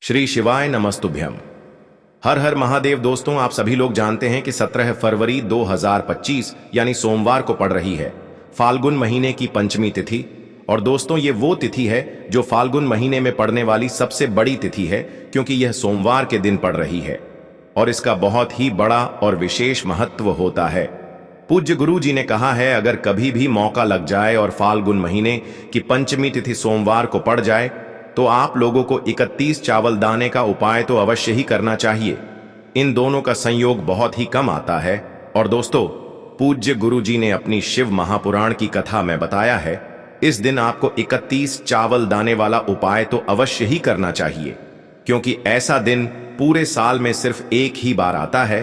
श्री शिवाय नमस्तुभ्यम। हर हर महादेव। दोस्तों, आप सभी लोग जानते हैं कि 17 फरवरी 2025 यानी सोमवार को पड़ रही है फाल्गुन महीने की पंचमी तिथि। और दोस्तों, ये वो तिथि है जो फाल्गुन महीने में पड़ने वाली सबसे बड़ी तिथि है, क्योंकि यह सोमवार के दिन पड़ रही है और इसका बहुत ही बड़ा और विशेष महत्व होता है। पूज्य गुरु जी ने कहा है, अगर कभी भी मौका लग जाए और फाल्गुन महीने की पंचमी तिथि सोमवार को पड़ जाए तो आप लोगों को 31 चावल दाने का उपाय तो अवश्य ही करना चाहिए। इन दोनों का संयोग बहुत ही कम आता है। और दोस्तों, पूज्य गुरु जी ने अपनी शिव महापुराण की कथा में बताया है, इस दिन आपको 31 चावल दाने वाला उपाय तो अवश्य ही करना चाहिए, क्योंकि ऐसा दिन पूरे साल में सिर्फ एक ही बार आता है।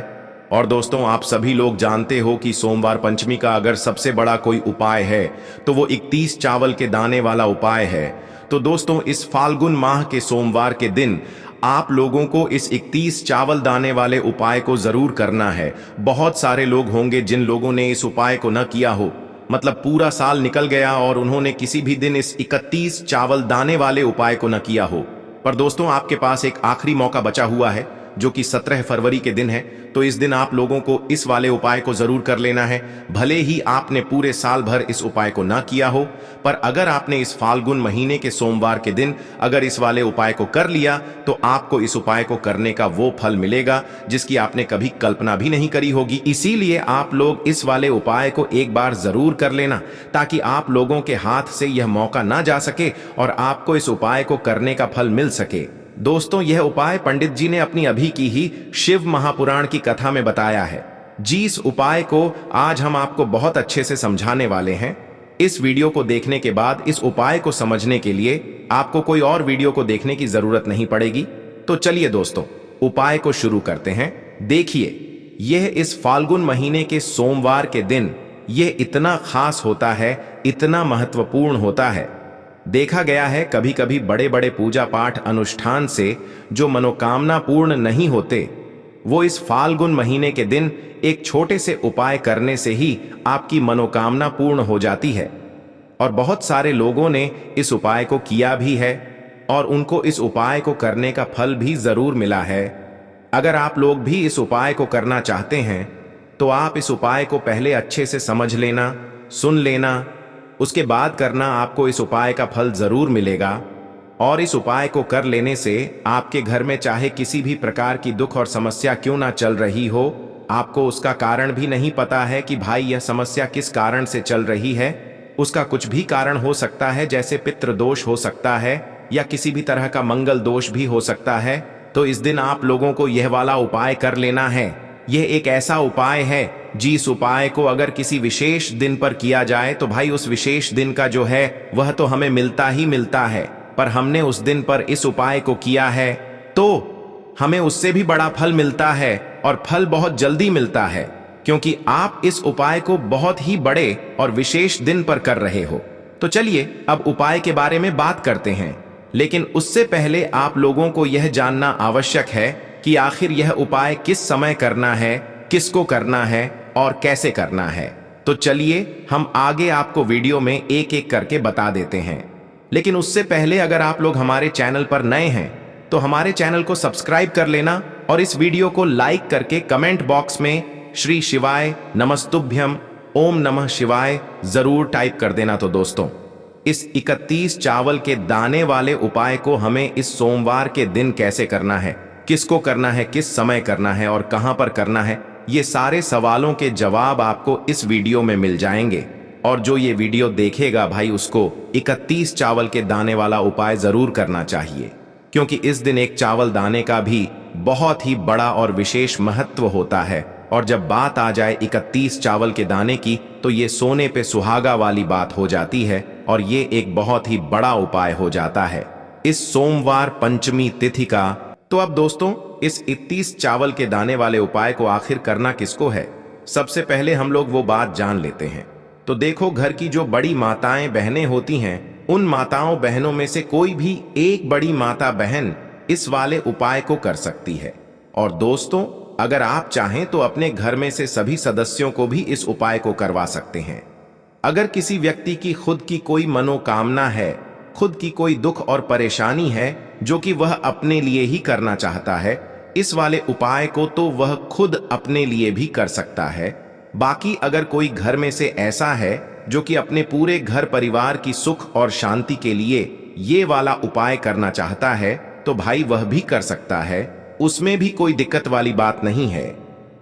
और दोस्तों, आप सभी लोग जानते हो कि सोमवार पंचमी का अगर सबसे बड़ा कोई उपाय है तो वो 31 चावल के दाने वाला उपाय है। तो दोस्तों, इस फाल्गुन माह के सोमवार के दिन आप लोगों को इस 31 चावल दाने वाले उपाय को जरूर करना है। बहुत सारे लोग होंगे जिन लोगों ने इस उपाय को न किया हो, मतलब पूरा साल निकल गया और उन्होंने किसी भी दिन इस 31 चावल दाने वाले उपाय को न किया हो। पर दोस्तों, आपके पास एक आखिरी मौका बचा हुआ है, जो कि 17 फरवरी के दिन है। तो इस दिन आप लोगों को इस वाले उपाय को जरूर कर लेना है। भले ही आपने पूरे साल भर इस उपाय को ना किया हो, पर अगर आपने इस फाल्गुन महीने के सोमवार के दिन अगर इस वाले उपाय को कर लिया तो आपको इस उपाय को करने का वो फल मिलेगा जिसकी आपने कभी कल्पना भी नहीं करी होगी। इसीलिए आप लोग इस वाले उपाय को एक बार जरूर कर लेना, ताकि आप लोगों के हाथ से यह मौका ना जा सके और आपको इस उपाय को करने का फल मिल सके। दोस्तों, यह उपाय पंडित जी ने अपनी अभी की ही शिव महापुराण की कथा में बताया है। जिस उपाय को आज हम आपको बहुत अच्छे से समझाने वाले हैं। इस वीडियो को देखने के बाद इस उपाय को समझने के लिए आपको कोई और वीडियो को देखने की जरूरत नहीं पड़ेगी। तो चलिए दोस्तों, उपाय को शुरू करते हैं। देखिए, यह इस फाल्गुन महीने के सोमवार के दिन यह इतना खास होता है, इतना महत्वपूर्ण होता है। देखा गया है, कभी कभी बड़े बड़े पूजा पाठ अनुष्ठान से जो मनोकामना पूर्ण नहीं होते, वो इस फाल्गुन महीने के दिन एक छोटे से उपाय करने से ही आपकी मनोकामना पूर्ण हो जाती है। और बहुत सारे लोगों ने इस उपाय को किया भी है और उनको इस उपाय को करने का फल भी जरूर मिला है। अगर आप लोग भी इस उपाय को करना चाहते हैं तो आप इस उपाय को पहले अच्छे से समझ लेना, सुन लेना, उसके बाद करना। आपको इस उपाय का फल जरूर मिलेगा। और इस उपाय को कर लेने से आपके घर में चाहे किसी भी प्रकार की दुख और समस्या क्यों ना चल रही हो, आपको उसका कारण भी नहीं पता है कि भाई यह समस्या किस कारण से चल रही है। उसका कुछ भी कारण हो सकता है, जैसे पितृदोष हो सकता है या किसी भी तरह का मंगल दोष भी हो सकता है। तो इस दिन आप लोगों को यह वाला उपाय कर लेना है। यह एक ऐसा उपाय है जिस उपाय को अगर किसी विशेष दिन पर किया जाए तो भाई उस विशेष दिन का जो है वह तो हमें मिलता ही मिलता है। पर हमने उस दिन पर इस उपाय को किया है तो हमें उससे भी बड़ा फल मिलता है, और फल बहुत जल्दी मिलता है, क्योंकि आप इस उपाय को बहुत ही बड़े और विशेष दिन पर कर रहे हो। तो चलिए अब उपाय के बारे में बात करते हैं। लेकिन उससे पहले आप लोगों को यह जानना आवश्यक है कि आखिर यह उपाय किस समय करना है, किसको करना है और कैसे करना है। तो चलिए हम आगे आपको वीडियो में एक एक करके बता देते हैं। लेकिन उससे पहले अगर आप लोग हमारे चैनल पर नए हैं तो हमारे चैनल को सब्सक्राइब कर लेना और इस वीडियो को लाइक करके कमेंट बॉक्स में श्री शिवाय नमस्तुभ्यम ओम नमः शिवाय जरूर टाइप कर देना। तो दोस्तों, इस 31 चावल के दाने वाले उपाय को हमें इस सोमवार के दिन कैसे करना है, किसको करना है, किस समय करना है और कहां पर करना है, ये सारे सवालों के जवाब आपको इस वीडियो में मिल जाएंगे। और जो ये वीडियो देखेगा भाई, उसको 31 चावल के दाने वाला उपाय जरूर करना चाहिए, क्योंकि इस दिन एक चावल दाने का भी बहुत ही बड़ा और विशेष महत्व होता है। और जब बात आ जाए 31 चावल के दाने की, तो ये सोने पे सुहागा वाली बात हो जाती है और ये एक बहुत ही बड़ा उपाय हो जाता है इस सोमवार पंचमी तिथि का। तो अब दोस्तों, इस 31 चावल के दाने वाले उपाय को आखिर करना किसको है, सबसे पहले हम लोग वो बात जान लेते हैं। तो देखो, घर की जो बड़ी माताएं बहनें होती हैं, उन माताओं बहनों में से कोई भी एक बड़ी माता बहन इस वाले उपाय को कर सकती है। और दोस्तों, अगर आप चाहें तो अपने घर में से सभी सदस्यों को भी इस उपाय को करवा सकते हैं। अगर किसी व्यक्ति की खुद की कोई मनोकामना है, खुद की कोई दुख और परेशानी है जो कि वह अपने लिए ही करना चाहता है, इस वाले उपाय को तो वह खुद अपने लिए भी कर सकता है। बाकी अगर कोई घर में से ऐसा है जो कि अपने पूरे घर परिवार की सुख और शांति के लिए ये वाला उपाय करना चाहता है, तो भाई वह भी कर सकता है, उसमें भी कोई दिक्कत वाली बात नहीं है।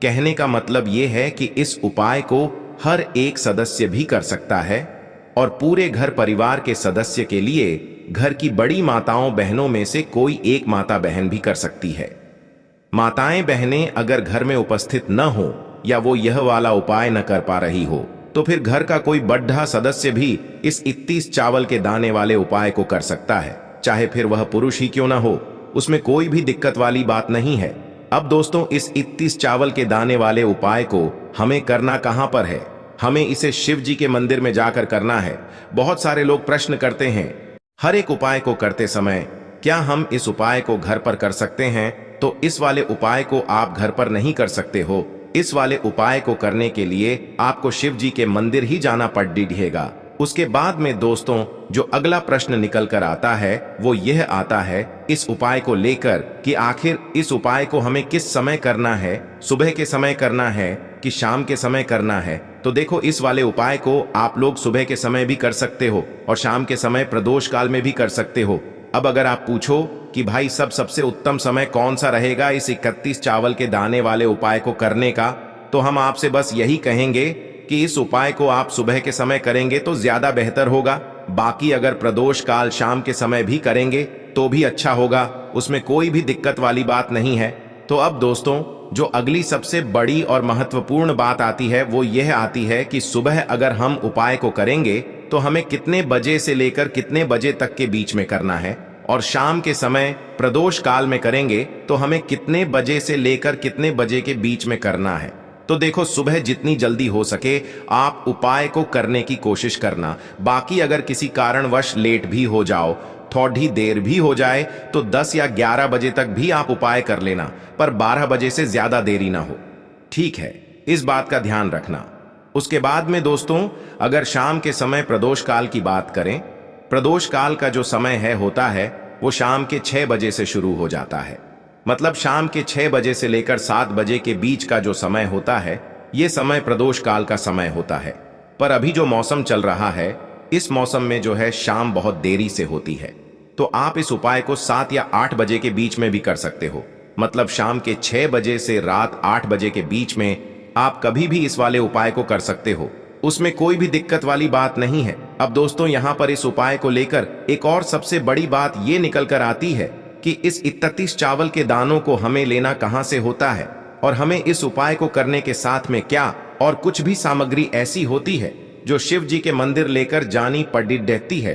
कहने का मतलब ये है कि इस उपाय को हर एक सदस्य भी कर सकता है और पूरे घर परिवार के सदस्य के लिए घर की बड़ी माताओं बहनों में से कोई एक माता बहन भी कर सकती है। माताएं बहनें अगर घर में उपस्थित न हो या वो यह वाला उपाय न कर पा रही हो, तो फिर घर का कोई बड़ा सदस्य भी इस 31 चावल के दाने वाले उपाय को कर सकता है, चाहे फिर वह पुरुष ही क्यों ना हो, उसमें कोई भी दिक्कत वाली बात नहीं है। अब दोस्तों, इस 31 चावल के दाने वाले उपाय को हमें करना कहां पर है? हमें इसे शिव जी के मंदिर में जाकर करना है। बहुत सारे लोग प्रश्न करते हैं, हर एक उपाय को करते समय क्या हम इस उपाय को घर पर कर सकते हैं? तो इस वाले उपाय को आप घर पर नहीं कर सकते हो। इस वाले उपाय को करने के लिए आपको शिव जी के मंदिर ही जाना पड़ेगा। उसके बाद में दोस्तों, जो अगला प्रश्न निकल कर आता है वो यह आता है इस उपाय को लेकर कि आखिर इस उपाय को हमें किस समय करना है, सुबह के समय करना है कि शाम के समय करना है? तो देखो, इस वाले उपाय को आप लोग सुबह के समय भी कर सकते हो और शाम के समय प्रदोष काल में भी कर सकते हो। अब अगर आप पूछो कि भाई सबसे उत्तम समय कौन सा रहेगा इस 31 चावल के दाने वाले उपाय को करने का, तो हम आपसे बस यही कहेंगे कि इस उपाय को आप सुबह के समय करेंगे तो ज्यादा बेहतर होगा। बाकी अगर प्रदोष काल शाम के समय भी करेंगे तो भी अच्छा होगा, उसमें कोई भी दिक्कत वाली बात नहीं है। तो अब दोस्तों, जो अगली सबसे बड़ी और महत्वपूर्ण बात आती है वो यह आती है कि सुबह अगर हम उपाय को करेंगे तो हमें कितने बजे से लेकर कितने बजे तक के बीच में करना है, और शाम के समय प्रदोष काल में करेंगे तो हमें कितने बजे से लेकर कितने बजे के बीच में करना है। तो देखो, सुबह जितनी जल्दी हो सके आप उपाय को करने की कोशिश करना। बाकी अगर किसी कारणवश लेट भी हो जाओ, थोड़ी देर भी हो जाए, तो 10 या 11 बजे तक भी आप उपाय कर लेना, पर 12 बजे से ज्यादा देरी ना हो, ठीक है? इस बात का ध्यान रखना। उसके बाद में दोस्तों, अगर शाम के समय प्रदोष काल की बात करें, प्रदोष काल का जो समय होता है वो शाम के 6 बजे से शुरू हो जाता है। मतलब शाम के 6 बजे से लेकर 7 बजे के बीच का जो समय होता है, ये समय प्रदोष काल का समय होता है। पर अभी जो मौसम चल रहा है, इस मौसम में जो है शाम बहुत देरी से होती है, तो आप इस उपाय को 7 या 8 बजे के बीच में भी कर सकते हो। मतलब शाम के 6 बजे से रात 8 बजे के बीच में आप कभी भी इस वाले उपाय को कर सकते हो, उसमें कोई भी दिक्कत वाली बात नहीं है। अब दोस्तों, यहाँ पर इस उपाय को लेकर एक और सबसे बड़ी बात ये निकल कर आती है कि इस 31 चावल के दानों को हमें लेना कहाँ से होता है, और हमें इस उपाय को करने के साथ में क्या और कुछ भी सामग्री ऐसी होती है जो शिव जी के मंदिर लेकर जानी पड़ती है।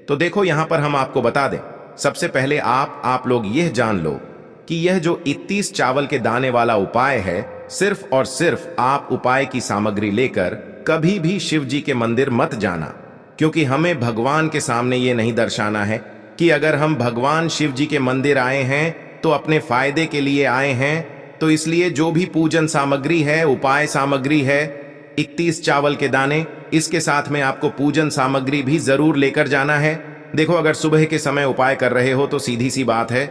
तो देखो, यहाँ पर हम आपको बता दें, सबसे पहले आप लोग यह जान लो कि यह जो 31 चावल के दाने वाला उपाय है, सिर्फ और सिर्फ आप उपाय की सामग्री लेकर कभी भी शिव जी के मंदिर मत जाना, क्योंकि हमें भगवान के सामने ये नहीं दर्शाना है कि अगर हम भगवान शिव जी के मंदिर आए हैं तो अपने फायदे के लिए आए हैं। तो इसलिए जो भी पूजन सामग्री है, उपाय सामग्री है, 31 चावल के दाने, इसके साथ में आपको पूजन सामग्री भी जरूर लेकर जाना है। देखो, अगर सुबह के समय उपाय कर रहे हो तो सीधी सी बात है,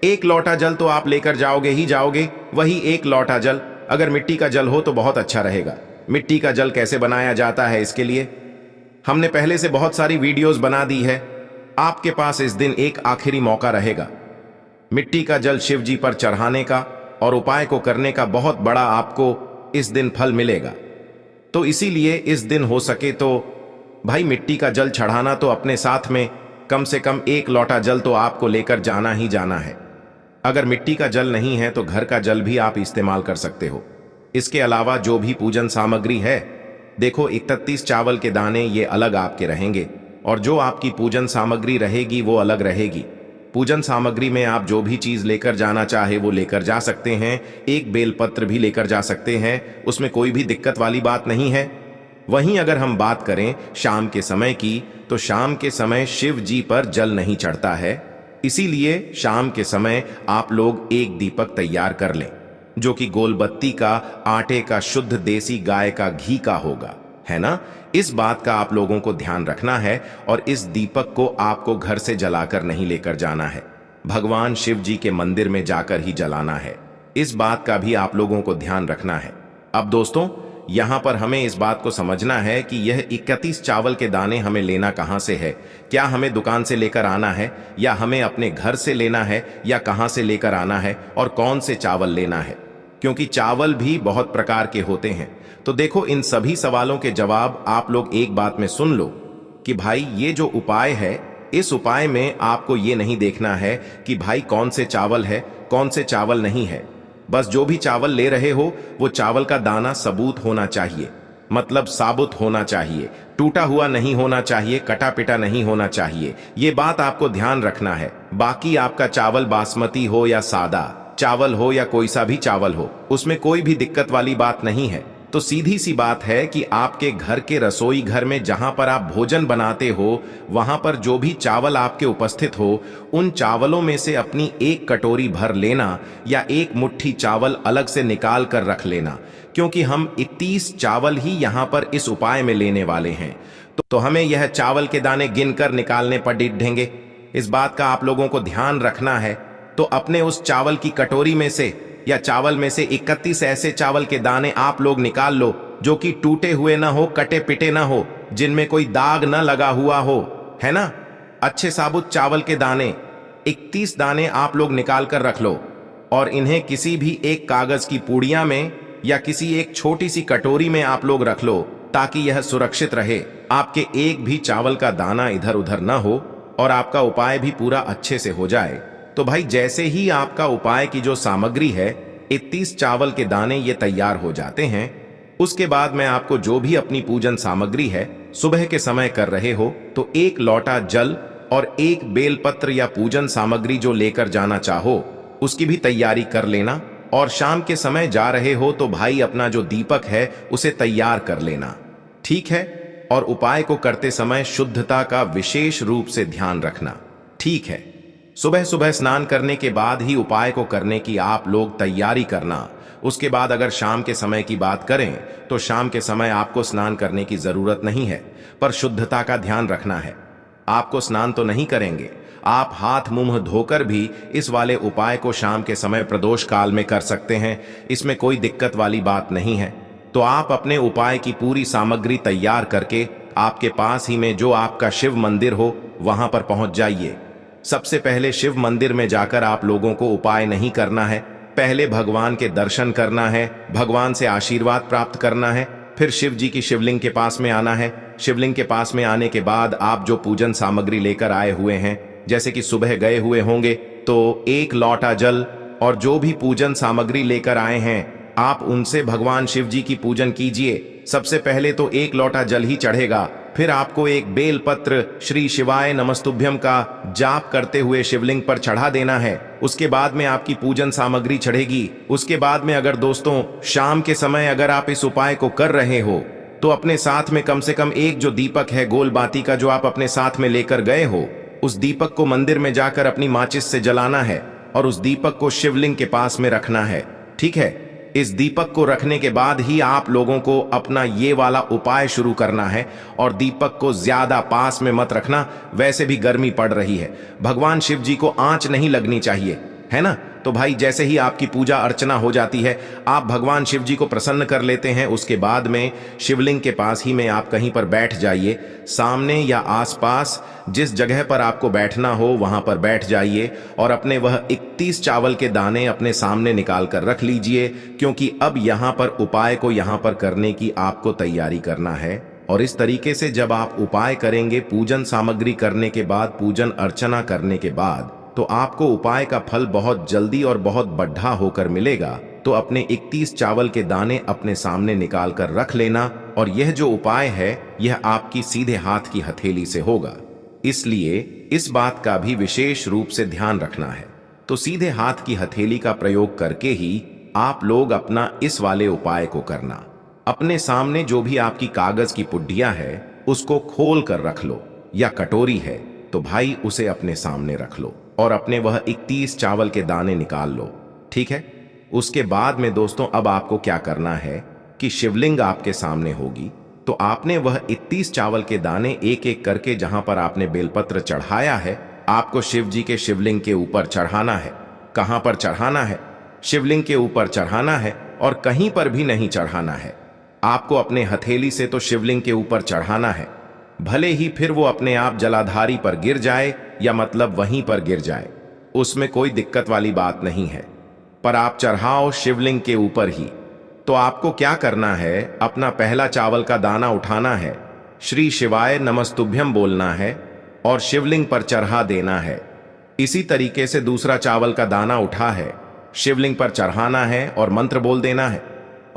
1 लोटा जल तो आप लेकर जाओगे ही जाओगे। वही 1 लोटा जल अगर मिट्टी का जल हो तो बहुत अच्छा रहेगा। मिट्टी का जल कैसे बनाया जाता है, इसके लिए हमने पहले से बहुत सारी वीडियोस बना दी है। आपके पास इस दिन एक आखिरी मौका रहेगा मिट्टी का जल शिव जी पर चढ़ाने का, और उपाय को करने का बहुत बड़ा आपको इस दिन फल मिलेगा। तो इसीलिए इस दिन हो सके तो भाई मिट्टी का जल चढ़ाना तो अपने साथ में कम से कम 1 लोटा जल तो आपको लेकर जाना ही जाना है। अगर मिट्टी का जल नहीं है तो घर का जल भी आप इस्तेमाल कर सकते हो। इसके अलावा जो भी पूजन सामग्री है, देखो 31 चावल के दाने ये अलग आपके रहेंगे, और जो आपकी पूजन सामग्री रहेगी वो अलग रहेगी। पूजन सामग्री में आप जो भी चीज लेकर जाना चाहे वो लेकर जा सकते हैं। एक बेलपत्र भी लेकर जा सकते हैं, उसमें कोई भी दिक्कत वाली बात नहीं है। वहीं अगर हम बात करें शाम के समय की, तो शाम के समय शिव जी पर जल नहीं चढ़ता है, इसीलिए शाम के समय आप लोग एक दीपक तैयार कर लें, जो कि गोलबत्ती का, आटे का, शुद्ध देसी गाय का घी का होगा, है ना? इस बात का आप लोगों को ध्यान रखना है, और इस दीपक को आपको घर से जलाकर नहीं लेकर जाना है। भगवान शिव जी के मंदिर में जाकर ही जलाना है। इस बात का भी आप लोगों को ध्यान रखना है। अब दोस्तों, यहां पर हमें इस बात को समझना है कि यह 31 चावल के दाने हमें लेना कहां से है। क्या हमें दुकान से लेकर आना है, या हमें अपने घर से लेना है, या कहां से लेकर आना है, और कौन से चावल लेना है, क्योंकि चावल भी बहुत प्रकार के होते हैं। तो देखो, इन सभी सवालों के जवाब आप लोग एक बात में सुन लो कि भाई ये जो उपाय है, इस उपाय में आपको ये नहीं देखना है कि भाई कौन से चावल है, कौन से चावल नहीं है। बस जो भी चावल ले रहे हो वो चावल का दाना सबूत होना चाहिए, मतलब साबुत होना चाहिए, टूटा हुआ नहीं होना चाहिए, कटा पिटा नहीं होना चाहिए। ये बात आपको ध्यान रखना है। बाकी आपका चावल बासमती हो या सादा चावल हो या कोई सा भी चावल हो, उसमें कोई भी दिक्कत वाली बात नहीं है। तो सीधी सी बात है कि आपके घर के रसोई घर में जहां पर आप भोजन बनाते हो, वहां पर जो भी चावल आपके उपस्थित हो, उन चावलों में से अपनी एक कटोरी भर लेना, या एक मुट्ठी चावल अलग से निकाल कर रख लेना, क्योंकि हम 31 चावल ही यहां पर इस उपाय में लेने वाले हैं। तो हमें यह चावल के दाने गिनकर निकालने पर डिढेंगे। इस बात का आप लोगों को ध्यान रखना है। तो अपने उस चावल की कटोरी में से या चावल में से 31 ऐसे चावल के दाने आप लोग निकाल लो जो कि टूटे हुए ना हो, कटे पिटे ना हो, जिनमें कोई दाग ना लगा हुआ हो, है ना। अच्छे साबुत चावल के दाने 31 दाने आप लोग निकाल कर रख लो, और इन्हें किसी भी एक कागज की पूड़िया में या किसी एक छोटी सी कटोरी में आप लोग रख लो, ताकि यह सुरक्षित रहे, आपके एक भी चावल का दाना इधर उधर ना हो, और आपका उपाय भी पूरा अच्छे से हो जाए। तो भाई, जैसे ही आपका उपाय की जो सामग्री है, 31 चावल के दाने ये तैयार हो जाते हैं, उसके बाद मैं आपको जो भी अपनी पूजन सामग्री है सुबह के समय कर रहे हो, तो एक लोटा जल और एक बेलपत्र या पूजन सामग्री जो लेकर जाना चाहो उसकी भी तैयारी कर लेना। और शाम के समय जा रहे हो तो भाई अपना जो दीपक है उसे तैयार कर लेना, ठीक है। और उपाय को करते समय शुद्धता का विशेष रूप से ध्यान रखना, ठीक है। सुबह सुबह स्नान करने के बाद ही उपाय को करने की आप लोग तैयारी करना। उसके बाद अगर शाम के समय की बात करें तो शाम के समय आपको स्नान करने की जरूरत नहीं है, पर शुद्धता का ध्यान रखना है। आपको स्नान तो नहीं करेंगे, आप हाथ मुंह धोकर भी इस वाले उपाय को शाम के समय प्रदोष काल में कर सकते हैं। इसमें कोई दिक्कत वाली बात नहीं है। तो आप अपने उपाय की पूरी सामग्री तैयार करके आपके पास ही में जो आपका शिव मंदिर हो वहां पर पहुंच जाइए। सबसे पहले शिव मंदिर में जाकर आप लोगों को उपाय नहीं करना है, पहले भगवान के दर्शन करना है, भगवान से आशीर्वाद प्राप्त करना है, फिर शिव जी की शिवलिंग के पास में आना है। शिवलिंग के पास में आने के बाद आप जो पूजन सामग्री लेकर आए हुए हैं, जैसे कि सुबह गए हुए होंगे तो एक लोटा जल और जो भी पूजन सामग्री लेकर आए हैं आप उनसे भगवान शिव जी की पूजन कीजिए। सबसे पहले तो एक लोटा जल ही चढ़ेगा, फिर आपको एक बेल पत्र श्री शिवाय नमस्तुभ्यम का जाप करते हुए शिवलिंग पर चढ़ा देना है। उसके बाद में आपकी पूजन सामग्री चढ़ेगी। उसके बाद में अगर दोस्तों शाम के समय अगर आप इस उपाय को कर रहे हो तो अपने साथ में कम से कम एक जो दीपक है गोल बाती का जो आप अपने साथ में लेकर गए हो, उस दीपक को मंदिर में जाकर अपनी माचिस से जलाना है और उस दीपक को शिवलिंग के पास में रखना है, ठीक है। इस दीपक को रखने के बाद ही आप लोगों को अपना ये वाला उपाय शुरू करना है, और दीपक को ज्यादा पास में मत रखना, वैसे भी गर्मी पड़ रही है, भगवान शिव जी को आंच नहीं लगनी चाहिए, है ना। तो भाई जैसे ही आपकी पूजा अर्चना हो जाती है, आप भगवान शिव जी को प्रसन्न कर लेते हैं, उसके बाद में शिवलिंग के पास ही में आप कहीं पर बैठ जाइए। सामने या आसपास जिस जगह पर आपको बैठना हो वहां पर बैठ जाइए और अपने वह 31 चावल के दाने अपने सामने निकाल कर रख लीजिए, क्योंकि अब यहां पर उपाय को यहां पर करने की आपको तैयारी करना है। और इस तरीके से जब आप उपाय करेंगे, पूजन सामग्री करने के बाद, पूजन अर्चना करने के बाद, तो आपको उपाय का फल बहुत जल्दी और बहुत बढ़ा होकर मिलेगा। तो अपने 31 चावल के दाने अपने सामने निकाल कर रख लेना, और यह जो उपाय है यह आपकी सीधे हाथ की हथेली से होगा, इसलिए इस बात का भी विशेष रूप से ध्यान रखना है। तो सीधे हाथ की हथेली का प्रयोग करके ही आप लोग अपना इस वाले उपाय को करना। अपने सामने जो भी आपकी कागज की पुड्डिया है उसको खोल कर रख लो, या कटोरी है तो भाई उसे अपने सामने रख लो और अपने वह 31 चावल के दाने निकाल लो, ठीक है। उसके बाद में दोस्तों अब आपको क्या करना है कि शिवलिंग आपके सामने होगी, तो आपने वह 31 चावल के दाने एक एक करके जहां पर आपने बेलपत्र चढ़ाया है आपको शिव जी के शिवलिंग के ऊपर चढ़ाना है। कहां पर चढ़ाना है? शिवलिंग के ऊपर चढ़ाना है और कहीं पर भी नहीं चढ़ाना है। आपको अपने हथेली से तो शिवलिंग के ऊपर चढ़ाना है, भले ही फिर वो अपने आप जलाधारी पर गिर जाए या मतलब वहीं पर गिर जाए, उसमें कोई दिक्कत वाली बात नहीं है, पर आप चढ़ाओ शिवलिंग के ऊपर ही। तो आपको क्या करना है, अपना पहला चावल का दाना उठाना है, श्री शिवाय नमस्तुभ्यम बोलना है और शिवलिंग पर चढ़ा देना है। इसी तरीके से दूसरा चावल का दाना उठा है, शिवलिंग पर चढ़ाना है और मंत्र बोल देना है।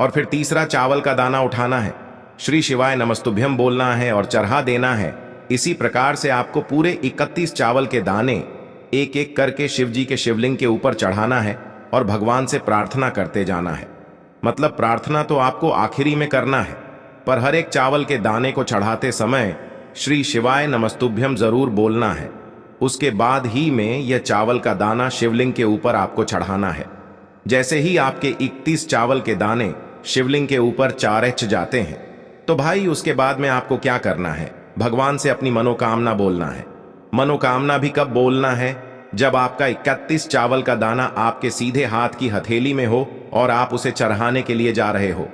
और फिर तीसरा चावल का दाना उठाना है, श्री शिवाय नमस्तुभ्यम बोलना है और चढ़ा देना है। इसी प्रकार से आपको पूरे 31 चावल के दाने एक एक करके शिव जी के शिवलिंग के ऊपर चढ़ाना है और भगवान से प्रार्थना करते जाना है। मतलब प्रार्थना तो आपको आखिरी में करना है, पर हर एक चावल के दाने को चढ़ाते समय श्री शिवाय नमस्तुभ्यम जरूर बोलना है। उसके बाद ही में यह चावल का दाना शिवलिंग के ऊपर आपको चढ़ाना है। जैसे ही आपके 31 चावल के दाने शिवलिंग के ऊपर चारच जाते हैं, तो भाई उसके बाद में आपको क्या करना है, भगवान से अपनी मनोकामना बोलना है। मनोकामना भी कब बोलना है? जब आपका 31 चावल का दाना आपके सीधे हाथ की हथेली में हो और आप उसे चढ़ाने के लिए जा रहे हो।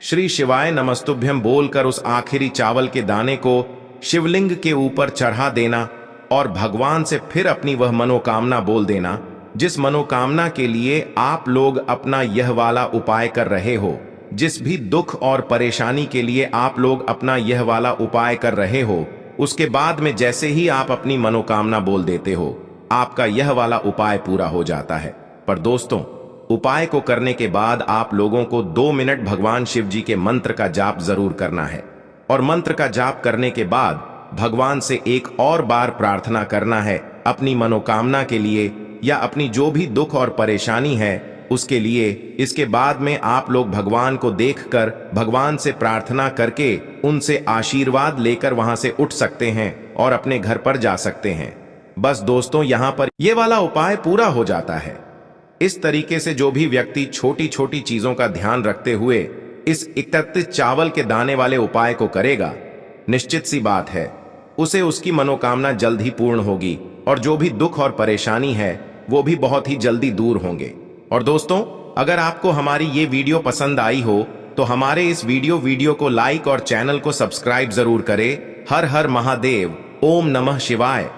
श्री शिवाय नमस्तुभ्यम बोलकर उस आखिरी चावल के दाने को शिवलिंग के ऊपर चढ़ा देना और भगवान से फिर अपनी वह मनोकामना बोल देना, जिस मनोकामना के लिए आप लोग अपना यह वाला उपाय कर रहे हो। जिस भी दुख और परेशानी के लिए आप लोग अपना यह वाला उपाय कर रहे हो, उसके बाद में जैसे ही आप अपनी मनोकामना बोल देते हो, आपका यह वाला उपाय पूरा हो जाता है। पर दोस्तों, उपाय को करने के बाद आप लोगों को 2 मिनट भगवान शिव जी के मंत्र का जाप जरूर करना है और मंत्र का जाप करने के बाद भगवान से एक और बार प्रार्थना करना है अपनी मनोकामना के लिए या अपनी जो भी दुख और परेशानी है उसके लिए। इसके बाद में आप लोग भगवान को देखकर भगवान से प्रार्थना करके उनसे आशीर्वाद लेकर वहां से उठ सकते हैं और अपने घर पर जा सकते हैं। बस दोस्तों, यहां पर यह वाला उपाय पूरा हो जाता है। इस तरीके से जो भी व्यक्ति छोटी छोटी चीजों का ध्यान रखते हुए इस 31 चावल के दाने वाले उपाय को करेगा, निश्चित सी बात है उसे उसकी मनोकामना जल्द ही पूर्ण होगी और जो भी दुख और परेशानी है वो भी बहुत ही जल्दी दूर होंगे। और दोस्तों, अगर आपको हमारी ये वीडियो पसंद आई हो तो हमारे इस वीडियो को लाइक और चैनल को सब्सक्राइब जरूर करें। हर हर महादेव, ओम नमः शिवाय।